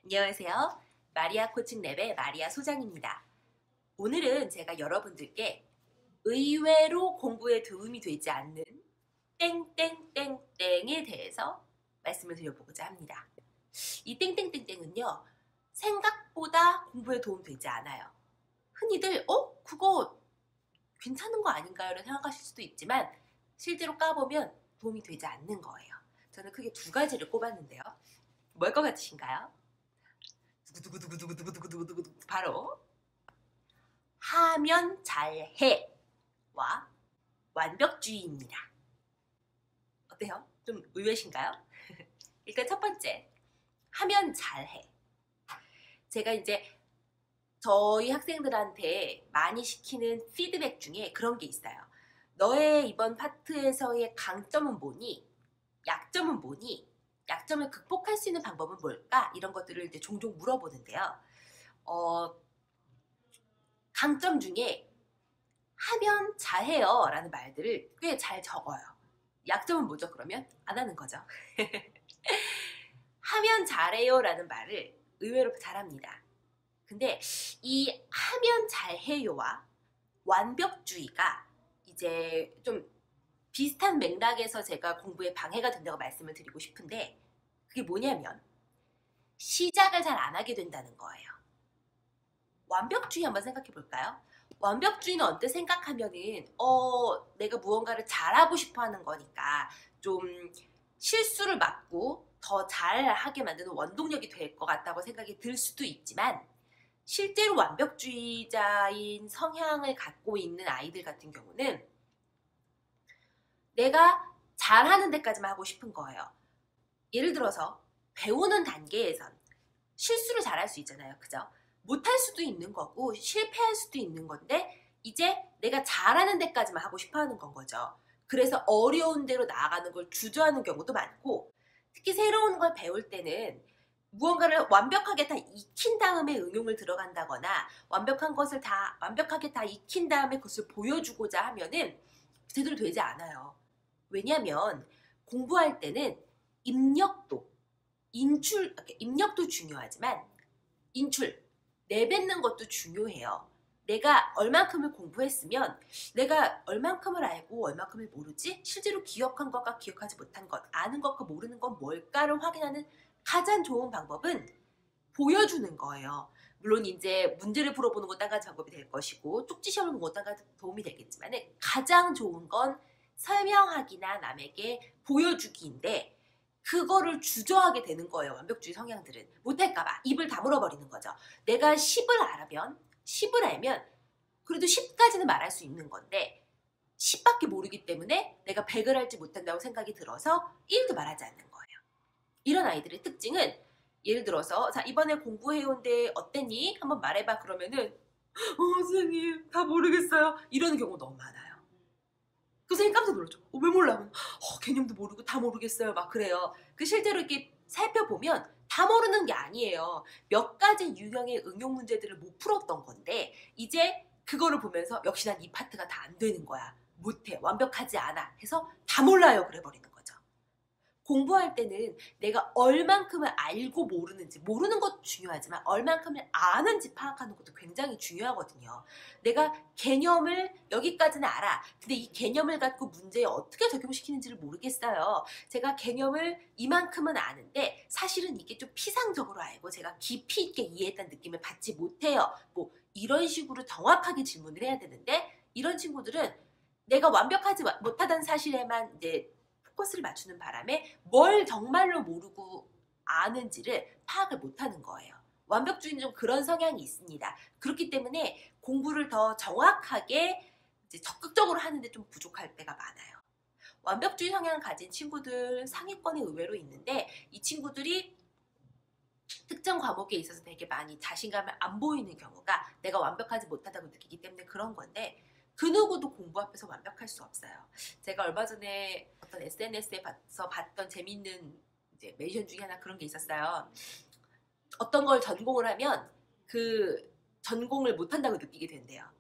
안녕하세요. 마리아 코칭랩의 마리아 소장입니다. 오늘은 제가 여러분들께 의외로 공부에 도움이 되지 않는 땡땡땡땡에 대해서 말씀을 드려보고자 합니다. 이 땡땡땡땡은요, 생각보다 공부에 도움되지 않아요. 흔히들 그거 괜찮은 거 아닌가요? 라고 생각하실 수도 있지만 실제로 까보면 도움이 되지 않는 거예요. 저는 크게 두 가지를 꼽았는데요. 뭘 것 같으신가요? 두구두구두구두구두구두구두구 바로 하면 잘해와 완벽주의입니다. 어때요? 좀 의외신가요? 일단 첫 번째, 하면 잘해. 제가 이제 저희 학생들한테 많이 시키는 피드백 중에 그런 게 있어요. 너의 이번 파트에서의 강점은 뭐니? 약점은 뭐니? 약점을 극복할 수 있는 방법은 뭘까? 이런 것들을 이제 종종 물어보는데요. 강점 중에 하면 잘해요 라는 말들을 꽤 잘 적어요. 약점은 뭐죠? 그러면 안 하는 거죠. 하면 잘해요 라는 말을 의외로 잘합니다. 근데 이 하면 잘해요와 완벽주의가 이제 좀 비슷한 맥락에서 제가 공부에 방해가 된다고 말씀을 드리고 싶은데, 그게 뭐냐면 시작을 잘 안 하게 된다는 거예요. 완벽주의 한번 생각해 볼까요? 완벽주의는 언뜻 생각하면은 내가 무언가를 잘하고 싶어 하는 거니까 좀 실수를 막고 더 잘하게 만드는 원동력이 될 것 같다고 생각이 들 수도 있지만, 실제로 완벽주의자인 성향을 갖고 있는 아이들 같은 경우는 내가 잘하는 데까지만 하고 싶은 거예요. 예를 들어서 배우는 단계에선 실수를 잘할 수 있잖아요. 그죠? 못할 수도 있는 거고 실패할 수도 있는 건데 이제 내가 잘하는 데까지만 하고 싶어 하는 건 거죠. 그래서 어려운 데로 나아가는 걸 주저하는 경우도 많고, 특히 새로운 걸 배울 때는 무언가를 완벽하게 다 익힌 다음에 응용을 들어간다거나 완벽하게 다 익힌 다음에 그것을 보여주고자 하면은 제대로 되지 않아요. 왜냐하면 공부할 때는 입력도 중요하지만 내뱉는 것도 중요해요. 내가 얼만큼을 공부했으면 내가 얼만큼을 알고 얼만큼을 모르지? 실제로 기억한 것과 기억하지 못한 것, 아는 것과 모르는 건 뭘까를 확인하는 가장 좋은 방법은 보여주는 거예요. 물론 이제 문제를 풀어보는 건 딴 가지 방법이 될 것이고 쪽지 시험을 보는 건 딴 가지 도움이 되겠지만 가장 좋은 건 설명하기나 남에게 보여주기인데, 그거를 주저하게 되는 거예요. 완벽주의 성향들은 못할까봐 입을 다물어버리는 거죠. 내가 10을 알면 그래도 10까지는 말할 수 있는 건데 10밖에 모르기 때문에 내가 100을 할지 못한다고 생각이 들어서 1도 말하지 않는 거예요. 이런 아이들의 특징은, 예를 들어서 자 이번에 공부해온데 어땠니? 한번 말해봐. 그러면은 선생님 다 모르겠어요. 이러는 경우 너무 많아요. 그 선생님 깜짝 놀랐죠. 왜 몰라? 개념도 모르고 다 모르겠어요. 막 그래요. 실제로 이렇게 살펴보면 다 모르는 게 아니에요. 몇 가지 유형의 응용 문제들을 못 풀었던 건데 이제 그거를 보면서 역시 난 이 파트가 다 안 되는 거야. 못해. 완벽하지 않아. 해서 다 몰라요. 그래 버리는 거죠. 공부할 때는 내가 얼만큼을 알고 모르는지, 모르는 것도 중요하지만 얼만큼을 아는지 파악하는 것도 굉장히 중요하거든요. 내가 개념을 여기까지는 알아. 근데 이 개념을 갖고 문제에 어떻게 적용시키는지를 모르겠어요. 제가 개념을 이만큼은 아는데 사실은 이게 좀 피상적으로 알고 제가 깊이 있게 이해했다는 느낌을 받지 못해요. 뭐 이런 식으로 정확하게 질문을 해야 되는데, 이런 친구들은 내가 완벽하지 못하다는 사실에만 이제 포커스를 맞추는 바람에 뭘 정말로 모르고 아는지를 파악을 못하는 거예요. 완벽주의는 좀 그런 성향이 있습니다. 그렇기 때문에 공부를 더 정확하게 이제 적극적으로 하는데 좀 부족할 때가 많아요. 완벽주의 성향을 가진 친구들 상위권에 의외로 있는데, 이 친구들이 특정 과목에 있어서 되게 많이 자신감을 안 보이는 경우가 내가 완벽하지 못하다고 느끼기 때문에 그런 건데, 그 누구도 공부 앞에서 완벽할 수 없어요. 제가 얼마 전에 어떤 SNS에서 봤던 재밌는 이제 멘션 중에 하나 그런 게 있었어요. 어떤 걸 전공을 하면 그 전공을 못한다고 느끼게 된대요.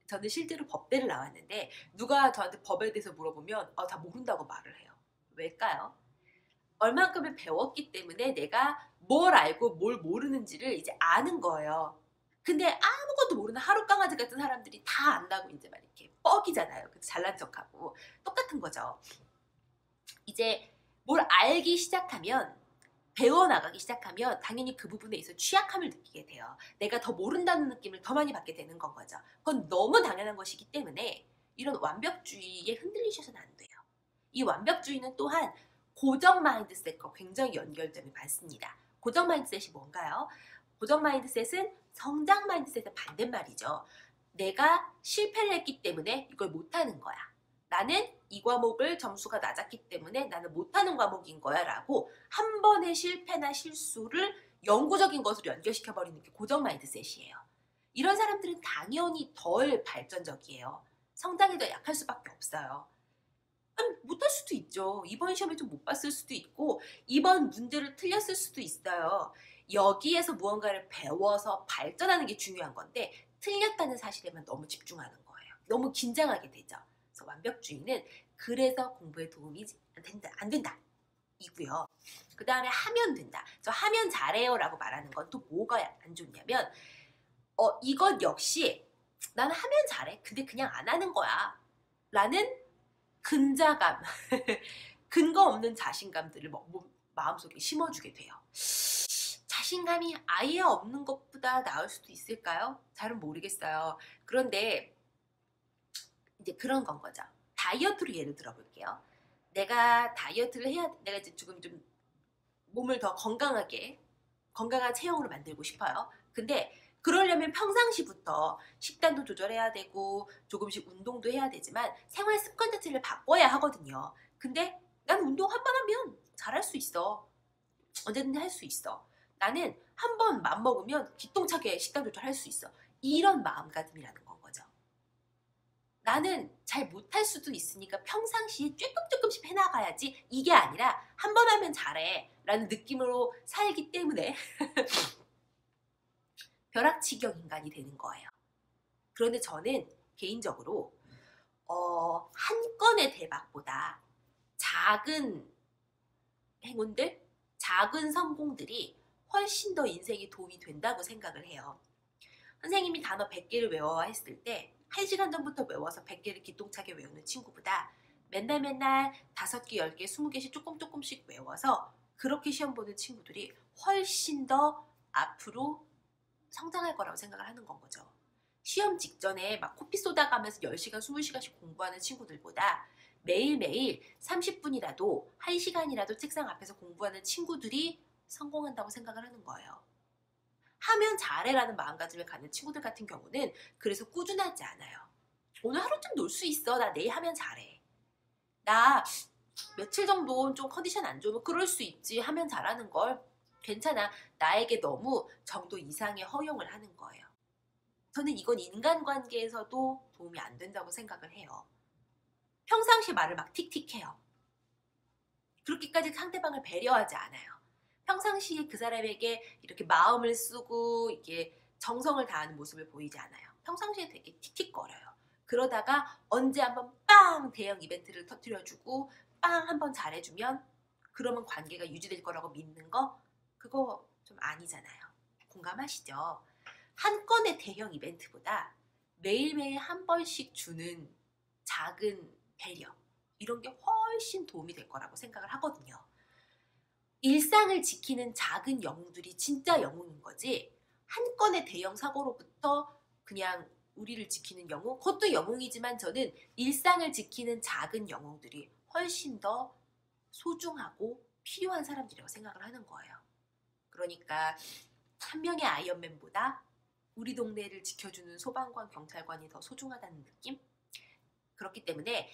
저는 실제로 법대를 나왔는데 누가 저한테 법에 대해서 물어보면 다 모른다고 말을 해요. 왜일까요? 얼만큼을 배웠기 때문에 내가 뭘 알고 뭘 모르는지를 이제 아는 거예요. 근데 아무것도 모르는 하루 강아지 같은 사람들이 다 안다고 이제 막 이렇게 뻑이잖아요. 그래서 잘난 척하고 똑같은 거죠. 이제 뭘 알기 시작하면 배워나가기 시작하면 당연히 그 부분에 있어 취약함을 느끼게 돼요. 내가 더 모른다는 느낌을 더 많이 받게 되는 건 거죠. 그건 너무 당연한 것이기 때문에 이런 완벽주의에 흔들리셔서는 안 돼요. 이 완벽주의는 또한 고정 마인드셋과 굉장히 연결점이 많습니다. 고정 마인드셋이 뭔가요? 고정 마인드셋은 성장 마인드셋의 반대말이죠. 내가 실패를 했기 때문에 이걸 못하는 거야. 나는 이 과목을 점수가 낮았기 때문에 나는 못하는 과목인 거야 라고 한 번의 실패나 실수를 영구적인 것으로 연결시켜버리는 게 고정 마인드셋이에요. 이런 사람들은 당연히 덜 발전적이에요. 성장에 더 약할 수밖에 없어요. 못할 수도 있죠. 이번 시험에 좀 못 봤을 수도 있고 이번 문제를 틀렸을 수도 있어요. 여기에서 무언가를 배워서 발전하는 게 중요한 건데 틀렸다는 사실에만 너무 집중하는 거예요. 너무 긴장하게 되죠. 그래서 완벽주의는 그래서 공부에 도움이 안 된다. 이고요. 그 다음에 하면 된다. 저 하면 잘해요 라고 말하는 건 또 뭐가 안 좋냐면 이것 역시 나는 하면 잘해. 근데 그냥 안 하는 거야. 라는 근자감, 근거 없는 자신감들을 마음속에 심어주게 돼요. 자신감이 아예 없는 것보다 나을 수도 있을까요? 잘은 모르겠어요. 그런데 이제 그런 건 거죠. 다이어트로 예를 들어볼게요. 내가 다이어트를 내가 이제 지금 좀 몸을 더 건강한 체형으로 만들고 싶어요. 근데 그러려면 평상시부터 식단도 조절해야 되고 조금씩 운동도 해야 되지만 생활 습관 자체를 바꿔야 하거든요. 근데 난 운동 한 번 하면 잘할 수 있어. 언제든지 할 수 있어. 나는 한 번 맘먹으면 기똥차게 식단 조절할 수 있어. 이런 마음가짐이라는 건 거죠. 나는 잘 못할 수도 있으니까 평상시에 조금씩 해나가야지 이게 아니라 한 번 하면 잘해 라는 느낌으로 살기 때문에 벼락치기형 인간이 되는 거예요. 그런데 저는 개인적으로 한 건의 대박보다 작은 행운들, 작은 성공들이 훨씬 더 인생에 도움이 된다고 생각을 해요. 선생님이 단어 100개를 외워야 했을 때 1시간 전부터 외워서 100개를 기똥차게 외우는 친구보다 맨날 5개, 10개, 20개씩 조금씩 외워서 그렇게 시험 보는 친구들이 훨씬 더 앞으로 성장할 거라고 생각을 하는 건 거죠. 시험 직전에 막 코피 쏟아가면서 10시간, 20시간씩 공부하는 친구들보다 매일매일 30분이라도 1시간이라도 책상 앞에서 공부하는 친구들이 성공한다고 생각을 하는 거예요. 하면 잘해라는 마음가짐을 갖는 친구들 같은 경우는 그래서 꾸준하지 않아요. 오늘 하루쯤 놀 수 있어. 나 내일 하면 잘해. 나 며칠 정도 좀 컨디션 안 좋으면 그럴 수 있지. 하면 잘하는 걸. 괜찮아. 나에게 너무 정도 이상의 허용을 하는 거예요. 저는 이건 인간관계에서도 도움이 안 된다고 생각을 해요. 평상시 말을 막 틱틱해요. 그렇게까지 상대방을 배려하지 않아요. 평상시에 그 사람에게 이렇게 마음을 쓰고 이게 정성을 다하는 모습을 보이지 않아요. 평상시에 되게 틱틱거려요. 그러다가 언제 한번 빵 대형 이벤트를 터뜨려주고 빵 한번 잘해주면 그러면 관계가 유지될 거라고 믿는 거 그거 좀 아니잖아요. 공감하시죠? 한 건의 대형 이벤트보다 매일매일 한 번씩 주는 작은 배려 이런 게 훨씬 도움이 될 거라고 생각을 하거든요. 일상을 지키는 작은 영웅들이 진짜 영웅인 거지 한 건의 대형 사고로부터 그냥 우리를 지키는 영웅 그것도 영웅이지만 저는 일상을 지키는 작은 영웅들이 훨씬 더 소중하고 필요한 사람들이라고 생각을 하는 거예요. 그러니까 한 명의 아이언맨보다 우리 동네를 지켜주는 소방관, 경찰관이 더 소중하다는 느낌? 그렇기 때문에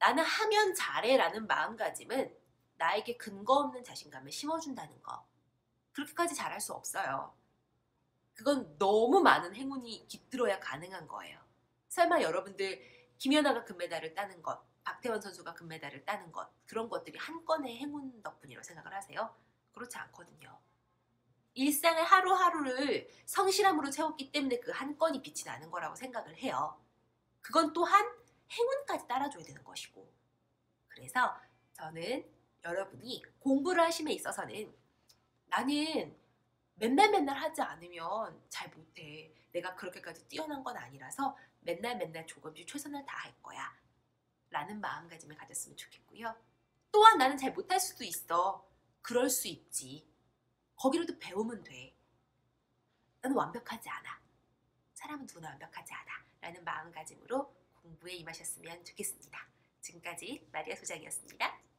나는 하면 잘해라는 마음가짐은 나에게 근거 없는 자신감을 심어준다는 거. 그렇게까지 잘할 수 없어요. 그건 너무 많은 행운이 깃들어야 가능한 거예요. 설마 여러분들 김연아가 금메달을 따는 것, 박태원 선수가 금메달을 따는 것 그런 것들이 한 건의 행운 덕분이라고 생각을 하세요? 그렇지 않거든요. 일상의 하루하루를 성실함으로 채웠기 때문에 그 한 건이 빛이 나는 거라고 생각을 해요. 그건 또한 행운까지 따라줘야 되는 것이고. 그래서 저는 여러분이 공부를 하심에 있어서는 나는 맨날 하지 않으면 잘 못해. 내가 그렇게까지 뛰어난 건 아니라서 맨날 조금씩 최선을 다할 거야. 라는 마음가짐을 가졌으면 좋겠고요. 또한 나는 잘 못할 수도 있어. 그럴 수 있지. 거기로도 배우면 돼. 나는 완벽하지 않아. 사람은 누구나 완벽하지 않아. 라는 마음가짐으로 공부에 임하셨으면 좋겠습니다. 지금까지 마리아 소장이었습니다.